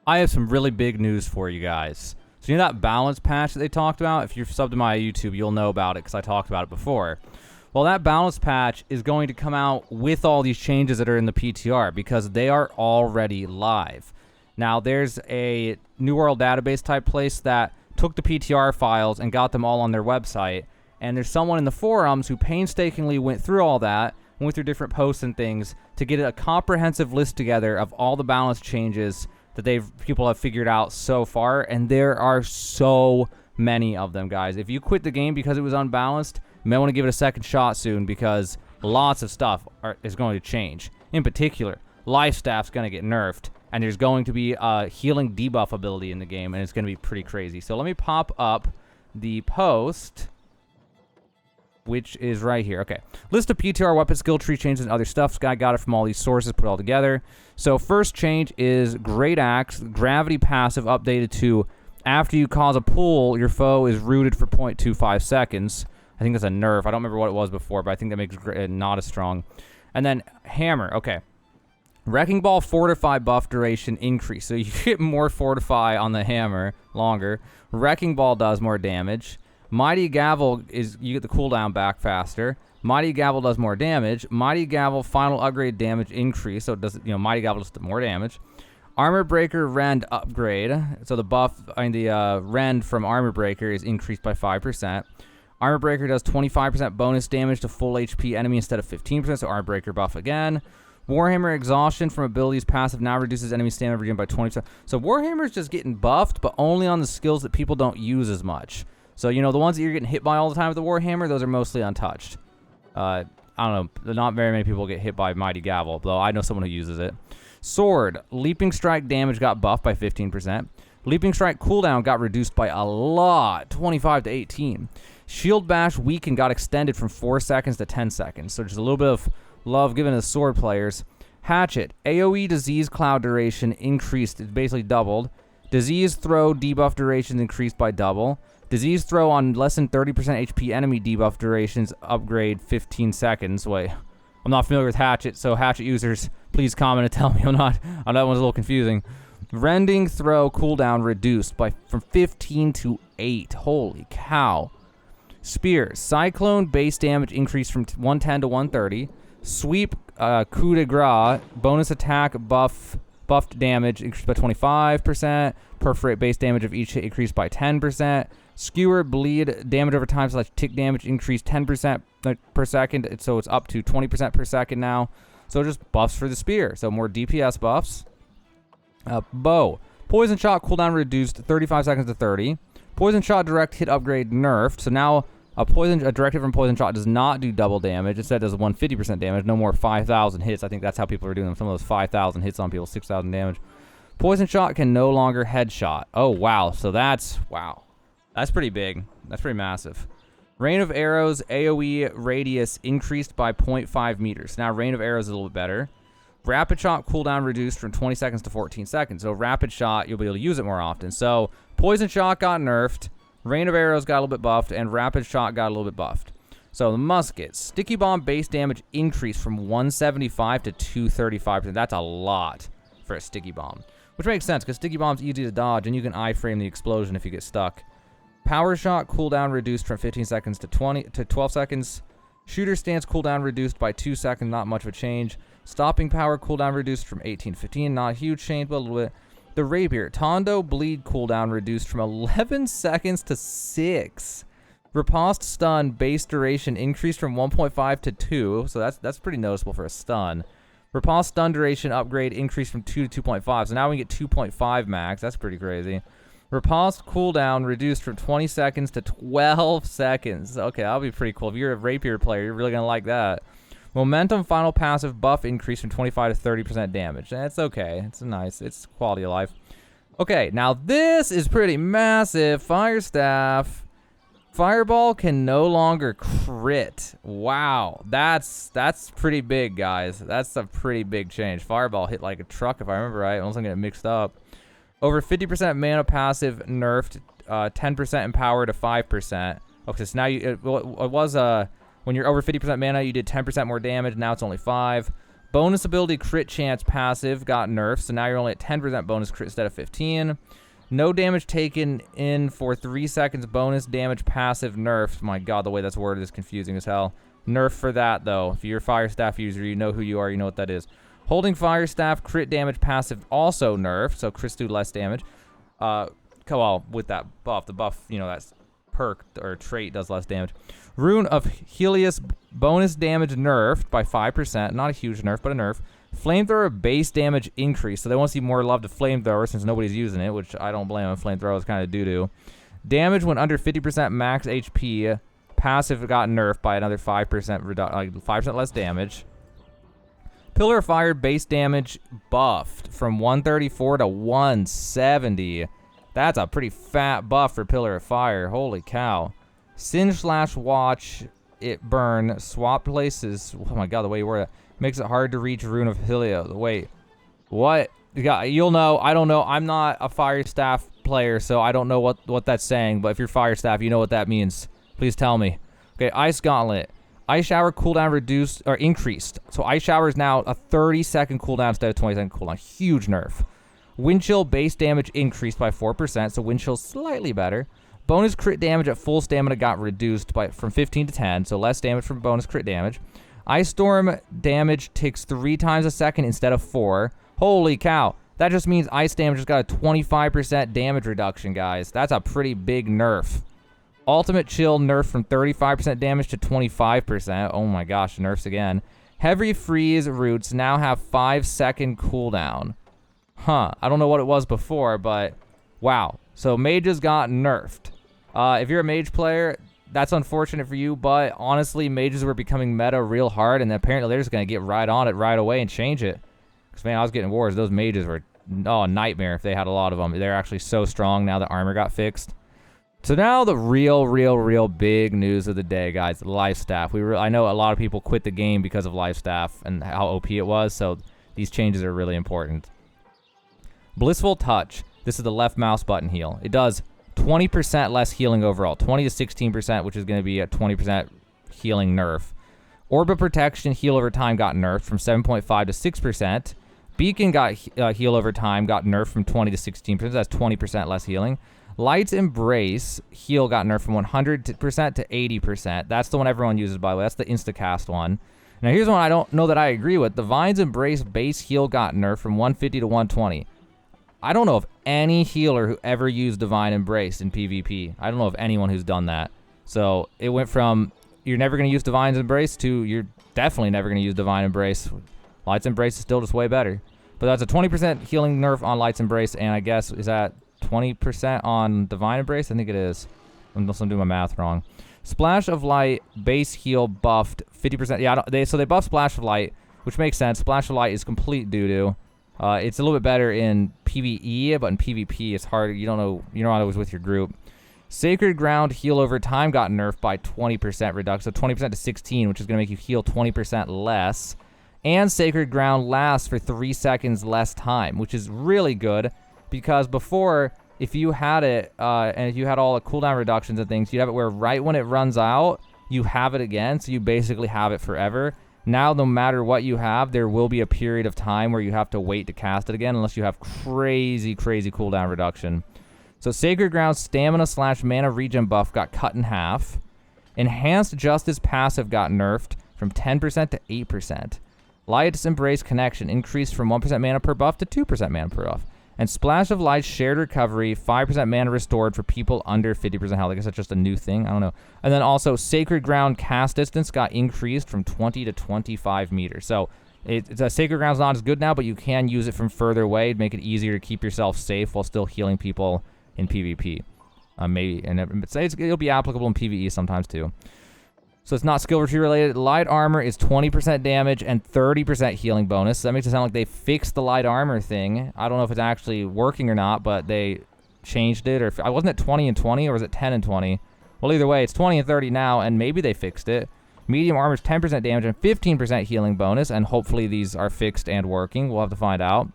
I have some really big news for you guys. So you know that balance patch that they talked about? If you're subbed to my YouTube, you'll know about it because I talked about it before. Well, that balance patch is going to come out with all these changes that are in the PTR because they are already live. Now, there's a New World database type place that took the PTR files and got them all on their website. And there's someone in the forums who painstakingly went through all that, went through different posts and things to get a comprehensive list together of all the balance changes that people have figured out so far. And there are so many of them, guys. If you quit the game because it was unbalanced, you may want to give it a second shot soon because lots of stuff is going to change. In particular, life staff's going to get nerfed, and there's going to be a healing debuff ability in the game, and it's going to be pretty crazy. So let me pop up the post, which is right here. Okay. List of PTR weapon skill tree changes and other stuff. Sky got it from all these sources, put it all together. So first change is Great Axe, gravity passive updated to after you cause a pull, your foe is rooted for 0.25 seconds. I think that's a nerf. I don't remember what it was before, but I think that makes it not as strong. And then hammer. Okay. Wrecking Ball Fortify buff duration increase. So you get more Fortify on the hammer longer. Wrecking Ball does more damage. Mighty Gavel is you get the cooldown back faster. Mighty Gavel does more damage. Mighty Gavel final upgrade damage increase. So it does, Mighty Gavel does more damage. Armor Breaker Rend upgrade. So the buff, the Rend from Armor Breaker is increased by 5%. Armor Breaker does 25% bonus damage to full HP enemy instead of 15%. So Armor Breaker buff again. Warhammer Exhaustion from abilities passive now reduces enemy stamina regen by 20%. So Warhammer's just getting buffed, but only on the skills that people don't use as much. So, the ones that you're getting hit by all the time with the Warhammer, those are mostly untouched. I don't know. Not very many people get hit by Mighty Gavel, though I know someone who uses it. Sword. Leaping Strike damage got buffed by 15%. Leaping Strike cooldown got reduced by a lot, 25 to 18. Shield Bash weaken got extended from 4 seconds to 10 seconds. So just a little bit of love given to the sword players. Hatchet. AoE disease cloud duration increased. It basically doubled. Disease throw debuff durations increased by double. Disease throw on less than 30% HP enemy debuff durations upgrade 15 seconds. Wait, I'm not familiar with Hatchet, so Hatchet users, please comment and tell me I'm not. That one's a little confusing. Rending throw cooldown reduced from 15 to 8. Holy cow. Spear. Cyclone base damage increased from 110 to 130. Sweep coup de grace. Bonus attack buffed damage increased by 25%. Perforate base damage of each hit increased by 10%. Skewer bleed damage over time / tick damage increased 10% per second. So it's up to 20% per second now. So just buffs for the spear. So more DPS buffs. Bow. Poison shot cooldown reduced 35 seconds to 30. Poison shot direct hit upgrade nerfed. So now a directed from poison shot does not do double damage. Instead, it does 150% damage. No more 5,000 hits. I think that's how people are doing them. Some of those 5,000 hits on people, 6,000 damage. Poison shot can no longer headshot. Oh, wow. So that's pretty big. That's pretty massive. Rain of Arrows AoE radius increased by 0.5 meters. Now, Rain of Arrows is a little bit better. Rapid Shot cooldown reduced from 20 seconds to 14 seconds. So Rapid Shot, you'll be able to use it more often. So Poison Shot got nerfed. Rain of Arrows got a little bit buffed. And Rapid Shot got a little bit buffed. So the muskets. Sticky Bomb base damage increased from 175 to 235%. That's a lot for a Sticky Bomb. Which makes sense because Sticky Bomb's easy to dodge and you can iframe the explosion if you get stuck. Power Shot cooldown reduced from 15 seconds to 12 seconds. Shooter Stance cooldown reduced by 2 seconds, not much of a change. Stopping Power cooldown reduced from 18 to 15, not a huge change, but a little bit. The Rapier. Tondo Bleed cooldown reduced from 11 seconds to 6. Riposte Stun base duration increased from 1.5 to 2, so that's pretty noticeable for a stun. Riposte Stun duration upgrade increased from 2 to 2.5, so now we get 2.5 max. That's pretty crazy. Riposte cooldown reduced from 20 seconds to 12 seconds. Okay, that'll be pretty cool. If you're a Rapier player, you're really going to like that. Momentum final passive buff increased from 25 to 30% damage. That's okay. It's nice. It's quality of life. Okay, now this is pretty massive. Fire Staff. Fireball can no longer crit. Wow. That's pretty big, guys. That's a pretty big change. Fireball hit like a truck, if I remember right. Unless I'm getting it mixed up. Over 50% mana passive nerfed, 10% empower to 5%. Okay, so now it was when you're over 50% mana, you did 10% more damage. Now it's only 5. Bonus ability crit chance passive got nerfed, so now you're only at 10% bonus crit instead of 15. No damage taken in for 3 seconds bonus damage passive nerfed. My god, the way that's worded is confusing as hell. Nerf for that, though. If you're a Fire Staff user, you know who you are, you know what that is. Holding Fire Staff, crit damage passive also nerfed, so crits do less damage. Well, with that buff, the buff, you know, that's perk or trait does less damage. Rune of Helios, bonus damage nerfed by 5%. Not a huge nerf, but a nerf. Flamethrower base damage increase, so they want to see more love to Flamethrower since nobody's using it, which I don't blame them. Flamethrower is kind of doo-doo. Damage when under 50% max HP. Passive got nerfed by another 5%, like 5% less damage. Pillar of Fire base damage buffed from 134 to 170. That's a pretty fat buff for Pillar of Fire. Holy cow. Singe / watch it burn. Swap places. Oh my god, the way you word it. Makes it hard to reach Rune of Helios. Wait. What? You'll know. I don't know. I'm not a Fire Staff player, so I don't know what that's saying. But if you're Fire Staff, you know what that means. Please tell me. Okay, Ice Gauntlet. Ice Shower cooldown reduced or increased. So Ice Shower is now a 30-second cooldown instead of 20-second cooldown. Huge nerf. Wind Chill base damage increased by 4%, so Wind Chill's slightly better. Bonus crit damage at full stamina got reduced from 15 to 10, so less damage from bonus crit damage. Ice Storm damage ticks 3 times a second instead of 4. Holy cow. That just means ice damage has got a 25% damage reduction, guys. That's a pretty big nerf. Ultimate Chill nerf from 35% damage to 25%. Oh my gosh, nerfs again. Heavy Freeze roots now have 5-second cooldown. Huh, I don't know what it was before, but wow. So mages got nerfed. If you're a mage player, that's unfortunate for you, but honestly, mages were becoming meta real hard, and apparently they're just going to get right on it right away and change it. Because, man, I was getting wars. Those mages were a nightmare if they had a lot of them. They're actually so strong now that armor got fixed. So now the real big news of the day, guys, LifeStaff. I know a lot of people quit the game because of LifeStaff and how OP it was, so these changes are really important. Blissful Touch. This is the left mouse button heal. It does 20% less healing overall, 20 to 16%, which is going to be a 20% healing nerf. Orb of Protection heal over time got nerfed from 7.5 to 6%. Beacon got heal over time got nerfed from 20 to 16%. That's 20% less healing. Light's Embrace heal got nerfed from 100% to 80%. That's the one everyone uses, by the way. That's the instacast one. Now, here's one I don't know that I agree with. Divine's Embrace base heal got nerfed from 150 to 120. I don't know of any healer who ever used Divine Embrace in PvP. I don't know of anyone who's done that. So it went from you're never going to use Divine's Embrace to you're definitely never going to use Divine Embrace. Light's Embrace is still just way better. But that's a 20% healing nerf on Light's Embrace, and I guess is that 20% on Divine Embrace? I think it is. Unless I'm doing my math wrong. Splash of Light base heal buffed 50%. Yeah, so they buffed Splash of Light, which makes sense. Splash of Light is complete doo-doo. It's a little bit better in PvE, but in PvP it's hard. You're not always with your group. Sacred Ground heal over time got nerfed by 20% reduction, so 20% to 16, which is going to make you heal 20% less. And Sacred Ground lasts for 3 seconds less time, which is really good because before, if you had it, and if you had all the cooldown reductions and things, you'd have it where right when it runs out, you have it again, so you basically have it forever. Now, no matter what you have, there will be a period of time where you have to wait to cast it again unless you have crazy cooldown reduction. So Sacred Ground stamina / mana regen buff got cut in half. Enhanced Justice passive got nerfed from 10% to 8%. Light's Embrace connection increased from 1% mana per buff to 2% mana per buff. And Splash of Light shared recovery, 5% mana restored for people under 50% health. I guess that's just a new thing. I don't know. And then also Sacred Ground cast distance got increased from 20 to 25 meters. So Sacred Ground's not as good now, but you can use it from further away to make it easier to keep yourself safe while still healing people in PvP. It'll be applicable in PvE sometimes too. So it's not skill tree related. Light armor is 20% damage and 30% healing bonus. So that makes it sound like they fixed the light armor thing. I don't know if it's actually working or not, but they changed it. Or wasn't it 20 and 20 or was it 10 and 20? Well, either way, it's 20 and 30 now, and maybe they fixed it. Medium armor is 10% damage and 15% healing bonus, and hopefully these are fixed and working. We'll have to find out.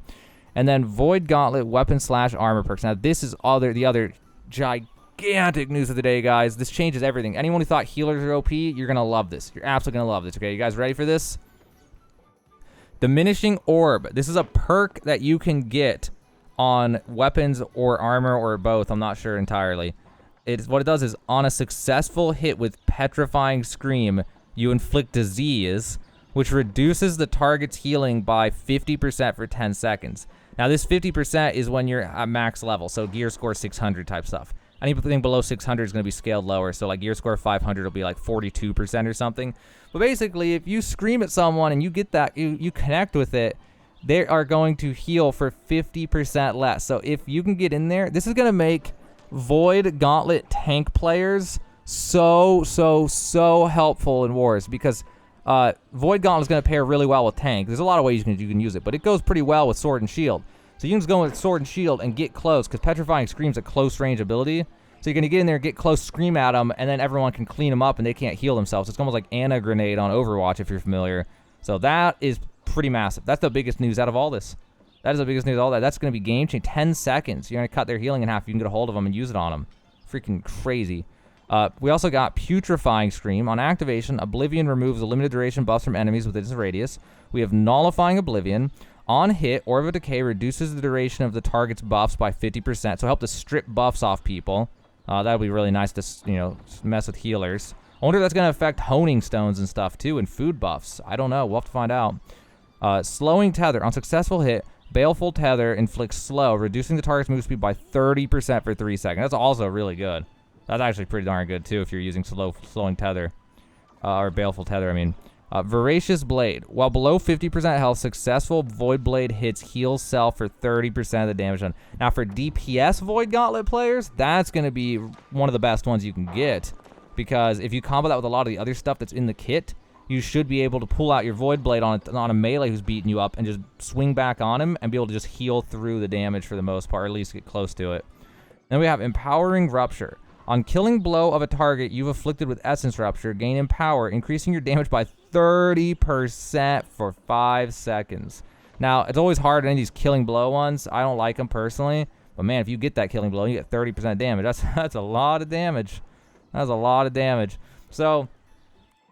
And then Void Gauntlet weapon / armor perks. Now this is the other gigantic news of the day, guys. This changes everything. Anyone who thought healers are OP, you're going to love this. You're absolutely going to love this. Okay, you guys ready for this? Diminishing Orb. This is a perk that you can get on weapons or armor or both. I'm not sure entirely. What it does is on a successful hit with Petrifying Scream, you inflict disease, which reduces the target's healing by 50% for 10 seconds. Now, this 50% is when you're at max level, so gear score 600 type stuff. Anything below 600 is going to be scaled lower, so like gear score 500 will be like 42% or something. But basically, if you scream at someone and you get that, you connect with it, they are going to heal for 50% less. So if you can get in there, this is going to make Void Gauntlet tank players so helpful in wars, because Void Gauntlet is going to pair really well with tank. There's a lot of ways you can use it, but it goes pretty well with sword and shield. So you can just go with sword and shield and get close, because Petrifying Scream's a close range ability. So you're going to get in there, get close, scream at them, and then everyone can clean them up and they can't heal themselves. It's almost like Ana Grenade on Overwatch, if you're familiar. So that is pretty massive. That's the biggest news out of all this. That is the biggest news of all that. That's going to be game-changing. 10 seconds. You're going to cut their healing in half. You can get a hold of them and use it on them. Freaking crazy. We also got Putrefying Scream. On activation, Oblivion removes a limited duration buffs from enemies within its radius. We have Nullifying Oblivion. On hit, Orb of Decay reduces the duration of the target's buffs by 50%. So help to strip buffs off people. That would be really nice to, mess with healers. I wonder if that's going to affect honing stones and stuff too, and food buffs. I don't know. We'll have to find out. Slowing Tether. On successful hit, Baleful Tether inflicts slow, reducing the target's move speed by 30% for 3 seconds. That's also really good. That's actually pretty darn good too if you're using Slowing Tether. Or Baleful Tether, I mean. Voracious Blade. While below 50% health, successful Void Blade hits heal self for 30% of the damage done. Now for DPS Void Gauntlet players, that's going to be one of the best ones you can get. Because if you combo that with a lot of the other stuff that's in the kit, you should be able to pull out your Void Blade on a melee who's beating you up and just swing back on him and be able to just heal through the damage for the most part, or at least get close to it. Then we have Empowering Rupture. On killing blow of a target you've afflicted with Essence Rupture, gain Empower, increasing your damage by 30% for 5 seconds. Now, it's always hard in any of these killing blow ones. I don't like them personally. But man, if you get that killing blow, you get 30% damage. That's a lot of damage. That's a lot of damage. So,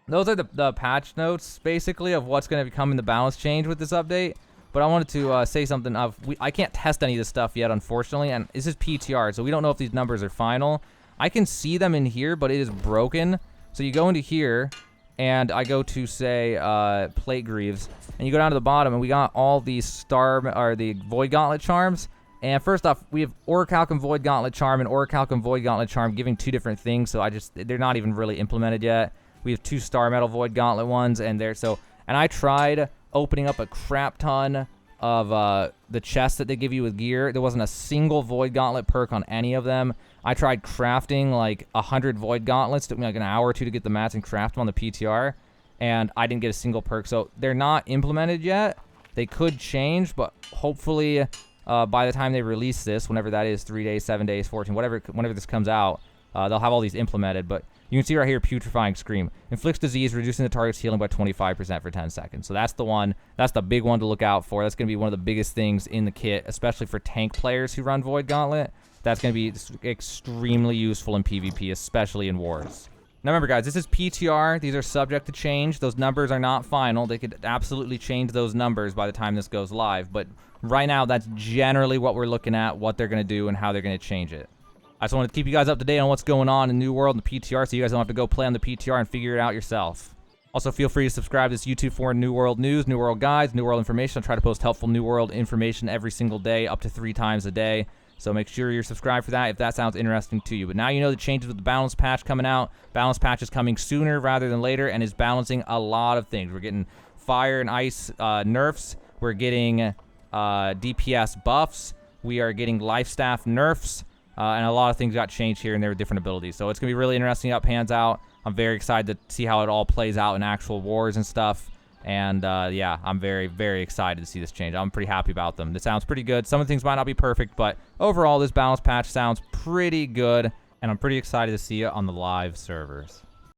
those are the patch notes, basically, of what's going to become in the balance change with this update. But I wanted to say something of, I can't test any of this stuff yet, unfortunately. And this is PTR, so we don't know if these numbers are final. I can see them in here, but it is broken. So you go into here, and I go to, say, Plate Greaves, and you go down to the bottom, and we got all these the Void Gauntlet charms. And first off, we have Orichalcum Void Gauntlet Charm and Orichalcum Void Gauntlet Charm giving 2 different things, so they're not even really implemented yet. We have 2 Star Metal Void Gauntlet ones, and I tried opening up a crap ton of the chests that they give you with gear. There wasn't a single Void Gauntlet perk on any of them. I tried crafting like 100 Void Gauntlets. It took me like an hour or 2 to get the mats and craft them on the PTR, and I didn't get a single perk. So they're not implemented yet. They could change, but hopefully by the time they release this, whenever that is, 3 days, 7 days, 14, whenever this comes out, they'll have all these implemented. But you can see right here, Putrefying Scream. Inflicts disease, reducing the target's healing by 25% for 10 seconds. So that's the one. That's the big one to look out for. That's going to be one of the biggest things in the kit, especially for tank players who run Void Gauntlet. That's going to be extremely useful in PvP, especially in wars. Now remember, guys, this is PTR. These are subject to change. Those numbers are not final. They could absolutely change those numbers by the time this goes live. But right now, that's generally what we're looking at, what they're going to do, and how they're going to change it. I just wanted to keep you guys up to date on what's going on in New World and the PTR, so you guys don't have to go play on the PTR and figure it out yourself. Also, feel free to subscribe to this YouTube for New World news, New World guides, New World information. I try to post helpful New World information every single day, up to 3 times a day. So make sure you're subscribed for that if that sounds interesting to you. But now you know the changes with the balance patch coming out. Balance patch is coming sooner rather than later and is balancing a lot of things. We're getting fire and ice nerfs. We're getting DPS buffs. We are getting lifestaff nerfs. And a lot of things got changed here and there with different abilities. So it's going to be really interesting how it pans out. I'm very excited to see how it all plays out in actual wars and stuff. And yeah, I'm very, very excited to see this change. I'm pretty happy about them. This sounds pretty good. Some of the things might not be perfect, but overall, this balance patch sounds pretty good. And I'm pretty excited to see it on the live servers.